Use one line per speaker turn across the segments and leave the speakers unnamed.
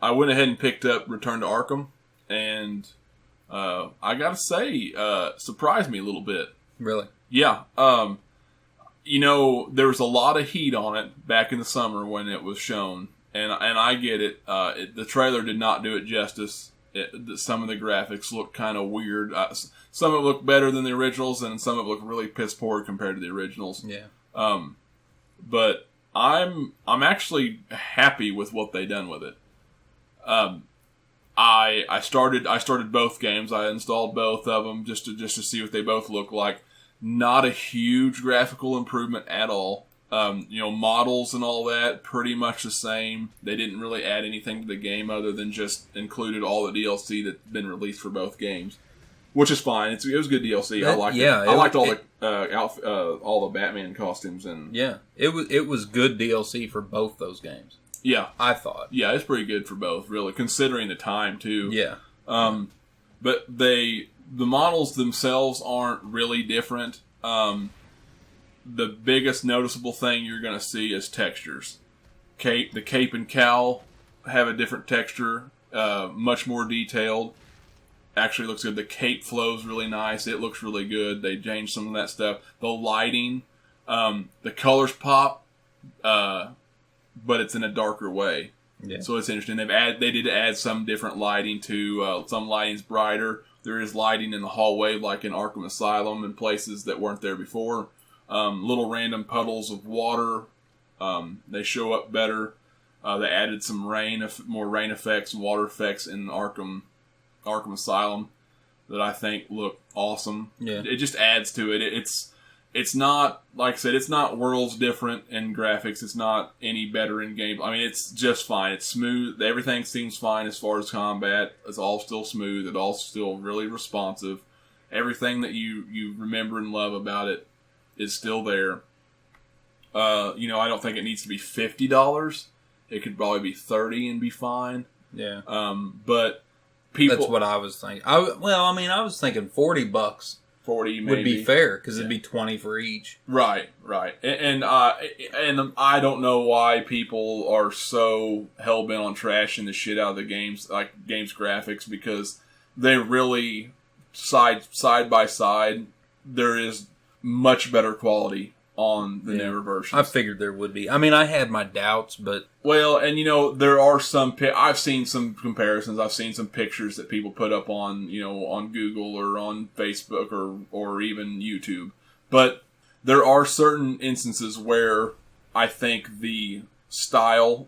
I went ahead and picked up Return to Arkham, and I gotta say, surprised me a little bit.
Really?
Yeah. There was a lot of heat on it back in the summer when it was shown, and I get it. The trailer did not do it justice. Some of the graphics look kind of weird. Some of it looked better than the originals, and some of it looked really piss poor compared to the originals.
Yeah.
But I'm actually happy with what they done with it. I started both games. I installed both of them just to see what they both look like. Not a huge graphical improvement at all. Models and all that, pretty much the same. They didn't really add anything to the game other than just included all the DLC that's been released for both games, which is fine. It was good DLC. I liked it. I liked all the Batman costumes and
it was good DLC for both those games.
Yeah,
I thought.
Yeah, it's pretty good for both, really, considering the time too.
Yeah.
But the models themselves aren't really different. The biggest noticeable thing you're going to see is textures. The cape and cowl have a different texture, much more detailed. Actually looks good. The cape flows really nice. It looks really good. They changed some of that stuff. The lighting, the colors pop, but it's in a darker way. Yeah. So it's interesting. They did add some different lighting to. Some lighting's brighter. There is lighting in the hallway, like in Arkham Asylum, in places that weren't there before. Little random puddles of water. They show up better. They added some more rain effects and water effects in Arkham Asylum that I think look awesome.
Yeah.
It just adds to it. It's not, like I said, it's not worlds different in graphics. It's not any better in game. I mean, it's just fine. It's smooth. Everything seems fine as far as combat. It's all still smooth. It's all still really responsive. Everything that you remember and love about it is still there. I don't think it needs to be $50. It could probably be $30 and be fine.
Yeah.
But people,
that's what I was thinking. I was thinking $40.
40 maybe
would be fair because it'd be 20 for each.
Right. And I don't know why people are so hell bent on trashing the shit out of the games, like games graphics, because they really side by side. There is much better quality on the newer versions.
I figured there would be. I mean, I had my doubts, but...
Well, and there are some... I've seen some comparisons. I've seen some pictures that people put up on, on Google or on Facebook or even YouTube. But there are certain instances where I think the style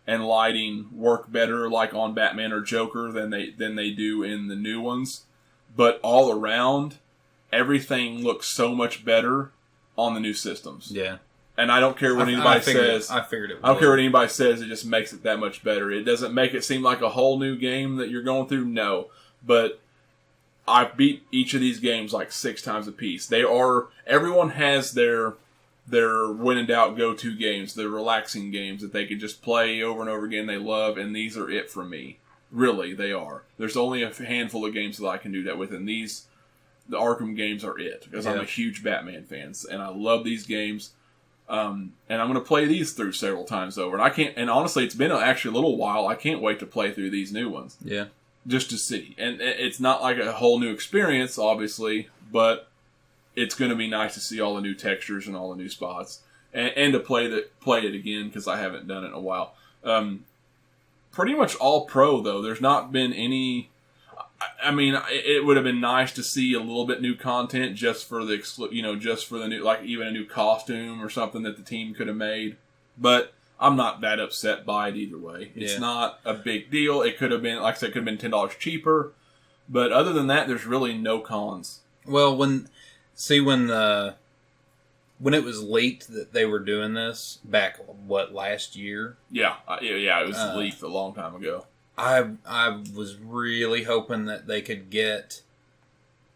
and lighting work better, like on Batman or Joker, than they do in the new ones. But all around, everything looks so much better on the new systems.
Yeah.
And I don't care what anybody says.
I figured it would.
I don't care what anybody says. It just makes it that much better. It doesn't make it seem like a whole new game that you're going through. No. But I've beat each of these games like 6 times a piece. Everyone has their when in doubt go-to games, their relaxing games that they can just play over and over again they love, and these are it for me. Really, they are. There's only a handful of games that I can do that with, and the Arkham games are it, because I'm a huge Batman fan, and I love these games. And I'm going to play these through several times over. And honestly, it's been actually a little while. I can't wait to play through these new ones.
Yeah.
Just to see. And it's not like a whole new experience, obviously, but it's going to be nice to see all the new textures and all the new spots. And to play it again, because I haven't done it in a while. Pretty much all pro, though. There's not been any... I mean, it would have been nice to see a little bit new content just for the new, like even a new costume or something that the team could have made. But I'm not that upset by it either way. It's not a big deal. It could have been, like I said, it could have been $10 cheaper. But other than that, there's really no cons.
Well, when it was leaked that they were doing this back, last year?
Yeah, it was leaked a long time ago.
I was really hoping that they could get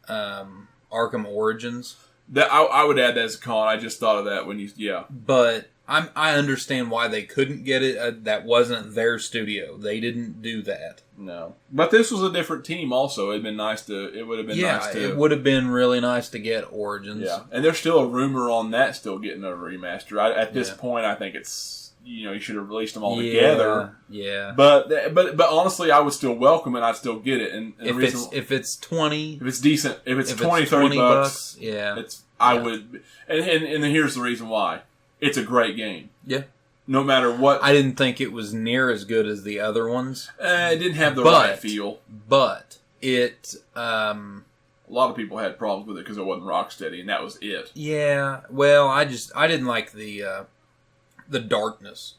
Arkham Origins.
That I would add that as a con. I just thought of that when
But I understand why they couldn't get it. That wasn't their studio. They didn't do that.
No. But this was a different team also. It would have been nice to...
it would have been really nice to get Origins.
Yeah. And there's still a rumor on that still getting a remaster. At this point, I think it's you should have released them all together.
Yeah.
But honestly, I would still welcome it. I'd still get it. And
if it's 20,
if it's decent, if it's 20, 30 bucks,
yeah,
I would. And here's the reason why: it's a great game.
Yeah.
No matter what,
I didn't think it was near as good as the other ones.
It didn't have the right feel,
but it.
A lot of people had problems with it because it wasn't Rocksteady, and that was it.
Yeah, well, I didn't like the darkness.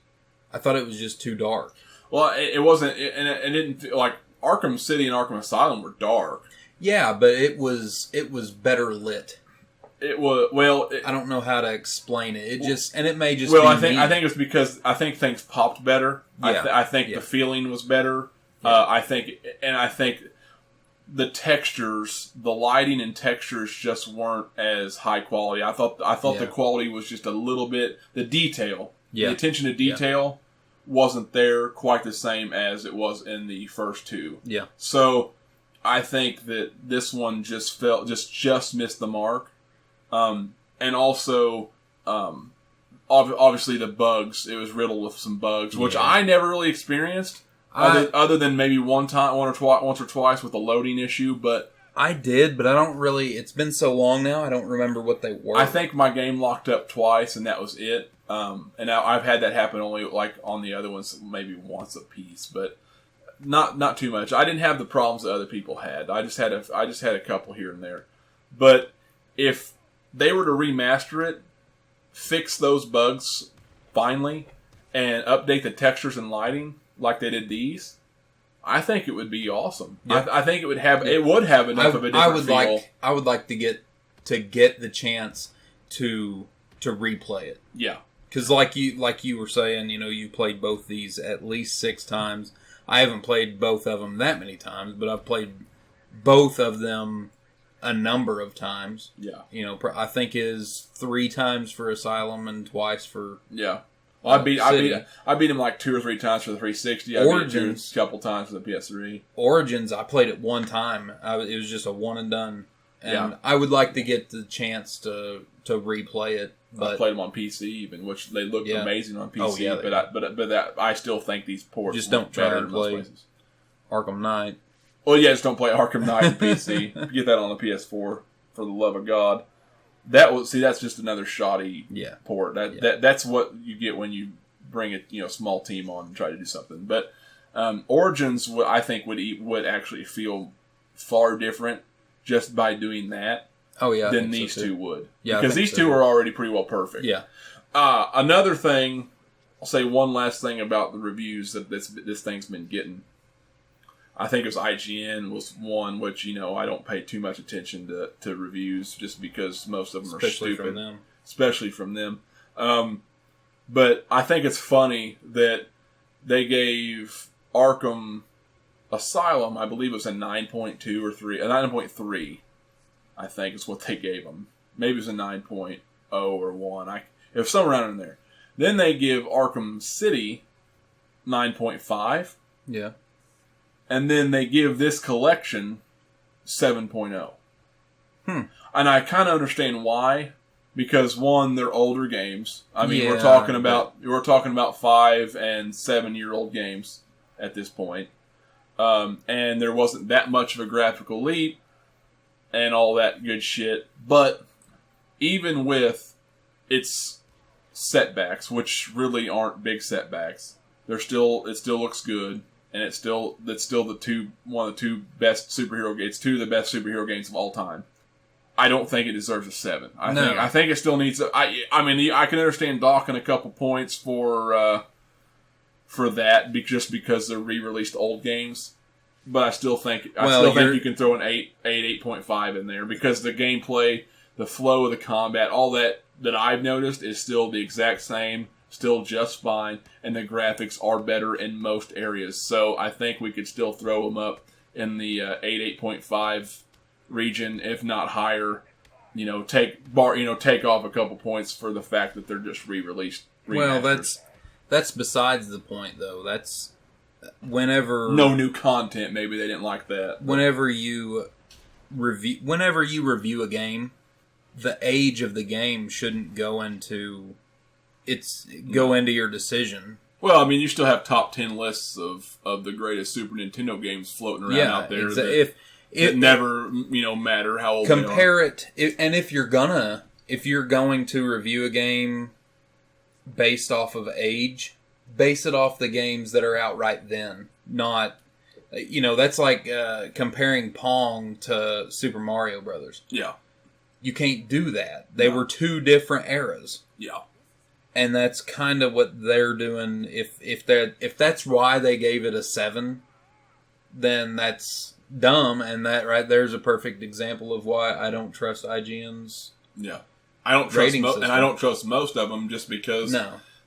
I thought it was just too dark.
Well, it wasn't, and it didn't feel like Arkham City and Arkham Asylum were dark.
Yeah, but it was better lit.
It was
I don't know how to explain it. It may just.
Well,
be
I think it's because I think things popped better.
Yeah.
I think the feeling was better. Yeah. I think the textures, the lighting and textures just weren't as high quality. I thought the quality was just a little bit, the detail, the attention to detail wasn't there quite the same as it was in the first two.
Yeah.
So I think that this one just missed the mark. And also, obviously the bugs, it was riddled with some bugs, which I never really experienced. Other than maybe once or twice with a loading issue, but
I did, but I don't really. It's been so long now, I don't remember what they were.
I think my game locked up twice, and that was it. And now I've had that happen only like on the other ones, maybe once a piece, but not too much. I didn't have the problems that other people had. I just had a couple here and there. But if they were to remaster it, fix those bugs finally, and update the textures and lighting like they did these, I think it would be awesome. Yeah. I think it would have enough of a different feel.
I would like to get the chance to replay it.
Yeah,
because like you were saying, you played both these at least 6 times. I haven't played both of them that many times, but I've played both of them a number of times.
Yeah,
I think is 3 times for Asylum and twice for
Well, I beat him like 2 or 3 times for the 360.
Origins,
a couple times for the PS3.
Origins, I played it 1 time. It was just a one and done. And I would like to get the chance to replay it. But
I played them on PC even, which they looked amazing on PC.
Oh, yeah,
but I still think these ports
just don't try to play Arkham Knight.
Well, yeah, just don't play Arkham Knight on PC. Get that on the PS4 for the love of God. That's just another shoddy port. That's what you get when you bring a small team on and try to do something. But Origins, I think would actually feel far different just by doing that.
Oh yeah,
than these two would.
Yeah,
because these two are already pretty well perfect.
Yeah.
Another thing, I'll say one last thing about the reviews that this thing's been getting. I think it was IGN was one, which, I don't pay too much attention to reviews just because most of them are stupid. Especially from them. But I think it's funny that they gave Arkham Asylum, I believe it was a 9.2 or 3, a 9.3, I think is what they gave them. Maybe it was a 9.0 or 1. It was somewhere around in there. Then they give Arkham City 9.5.
Yeah.
And then they give this collection 7.0. And I kind of understand why. Because one, they're older games. I mean, we're talking about 5 and 7-year-old games at this point. And there wasn't that much of a graphical leap and all that good shit. But even with its setbacks, which really aren't big setbacks, it still looks good. And it's still one of the 2 best superhero games. 2 of the best superhero games of all time. I don't think it deserves a 7. I think it still needs. I mean, I can understand docking a couple points for that, just because they're re-released old games. But I still think you can throw an 8.5 in there, because the gameplay, the flow of the combat, all that I've noticed is still the exact same. Still just fine, and the graphics are better in most areas. So I think we could still throw them up in the 8.5 region, if not higher. Take off a couple points for the fact that they're just re-released.
Well, that's besides the point, though. That's whenever
no new content. Maybe they didn't like that.
Whenever you review a game, the age of the game shouldn't go into it's go into your decision.
Well, I mean, you still have top 10 lists of the greatest Super Nintendo games floating around out there that never matter how old
compare they are. And if you're going to review a game based off of age, base it off the games that are out right then. Not, that's like comparing Pong to Super Mario Brothers.
Yeah.
You can't do that. They were two different eras.
Yeah.
And that's kind of what they're doing. If that's why they gave it a 7, then that's dumb. And that right there's a perfect example of why I don't trust IGN's.
Yeah, I don't trust and I don't trust most of them just because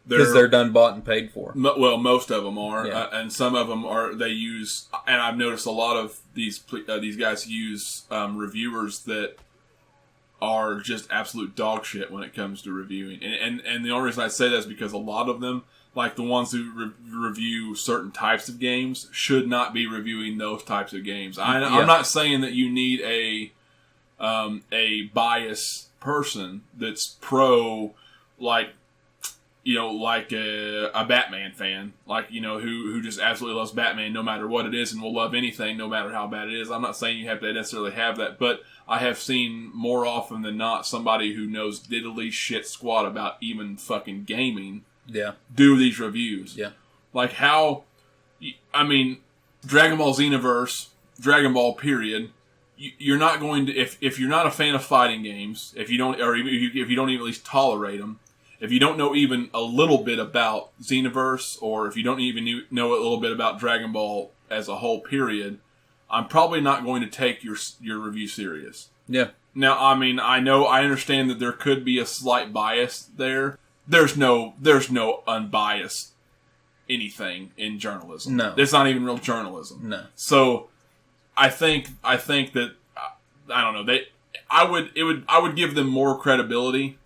because they're done, bought, and paid for.
Well, most of them are, and some of them are. They use, and I've noticed a lot of these guys use reviewers that are just absolute dog shit when it comes to reviewing. And the only reason I say that is because a lot of them, like the ones who review certain types of games, should not be reviewing those types of games. I'm not saying that you need a biased person that's pro, like a Batman fan, who just absolutely loves Batman no matter what it is and will love anything no matter how bad it is. I'm not saying you have to necessarily have that, but I have seen more often than not somebody who knows diddly shit squat about even fucking gaming do these reviews. Yeah. Like how, I mean, Dragon Ball Xenoverse, Dragon Ball period, you're not going to, if you're not a fan of fighting games, if you don't, or if you don't even at least tolerate them, if you don't know even a little bit about Xenoverse, or if you don't even know a little bit about Dragon Ball as a whole period, I'm probably not going to take your review serious. Yeah. Now, I mean, I understand that there could be a slight bias there. There's no unbiased anything in journalism. No. It's not even real journalism. No. So, I think that, I don't know, I would give them more credibility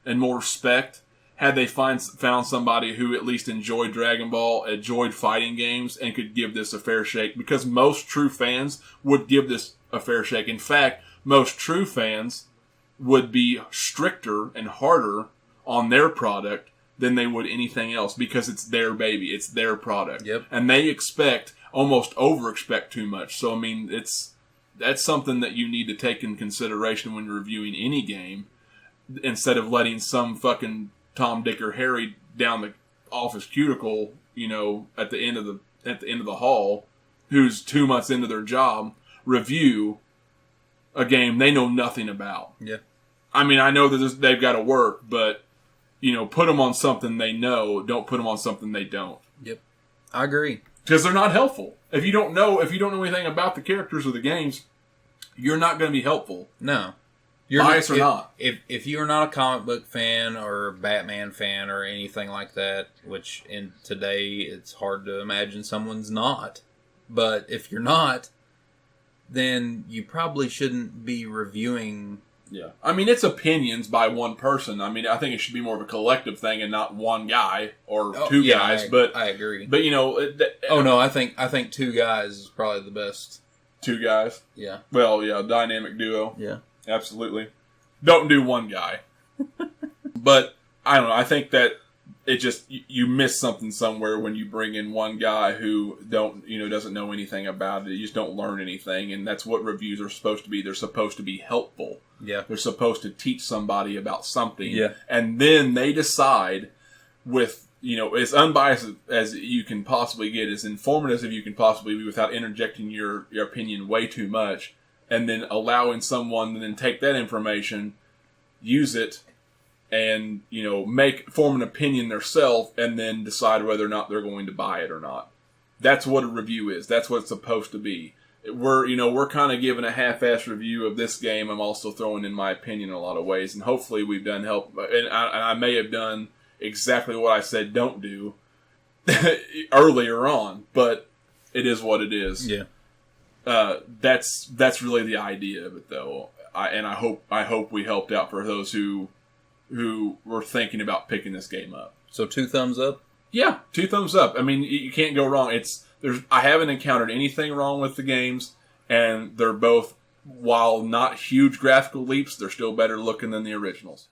and more respect had they found somebody who at least enjoyed Dragon Ball, enjoyed fighting games, and could give this a fair shake. Because most true fans would give this a fair shake. In fact, most true fans would be stricter and harder on their product than they would anything else, because it's their baby, it's their product. Yep. And they almost over-expect too much. So, I mean, that's something that you need to take in consideration when you're reviewing any game, instead of letting some fucking Tom, Dick, or Harry down the office cuticle, at the end of the hall, who's 2 months into their job, review a game they know nothing about. Yeah. I mean, I know that they've got to work, but put them on something they know. Don't put them on something they don't.
Yep, I agree.
Because they're not helpful. If you don't know anything about the characters of the games, you're not going to be helpful. No. Bias or not.
If you're not a comic book fan or Batman fan or anything like that, which in today it's hard to imagine someone's not, but if you're not, then you probably shouldn't be reviewing.
Yeah. I mean, it's opinions by one person. I mean, I think it should be more of a collective thing and not one guy or two guys. But
I agree.
But
I think two guys is probably the best.
Two guys?
Yeah.
Well, yeah, dynamic duo.
Yeah.
Absolutely. Don't do one guy. But, I don't know, I think that it just, you miss something somewhere when you bring in one guy who doesn't know anything about it. You just don't learn anything, and that's what reviews are supposed to be. They're supposed to be helpful. Yeah. They're supposed to teach somebody about something. Yeah. And then they decide with, as unbiased as you can possibly get, as informative as you can possibly be without interjecting your opinion way too much, and then allowing someone to then take that information, use it, and, form an opinion themselves, and then decide whether or not they're going to buy it or not. That's what a review is. That's what it's supposed to be. We're kind of giving a half-assed review of this game. I'm also throwing in my opinion in a lot of ways, and hopefully we've done help. And I may have done exactly what I said don't do earlier on, but it is what it is. Yeah. That's really the idea of it, though. I hope we helped out for those who were thinking about picking this game up.
So 2 thumbs up?
Yeah, 2 thumbs up. I mean, you can't go wrong. I haven't encountered anything wrong with the games, and they're both, while not huge graphical leaps, they're still better looking than the originals.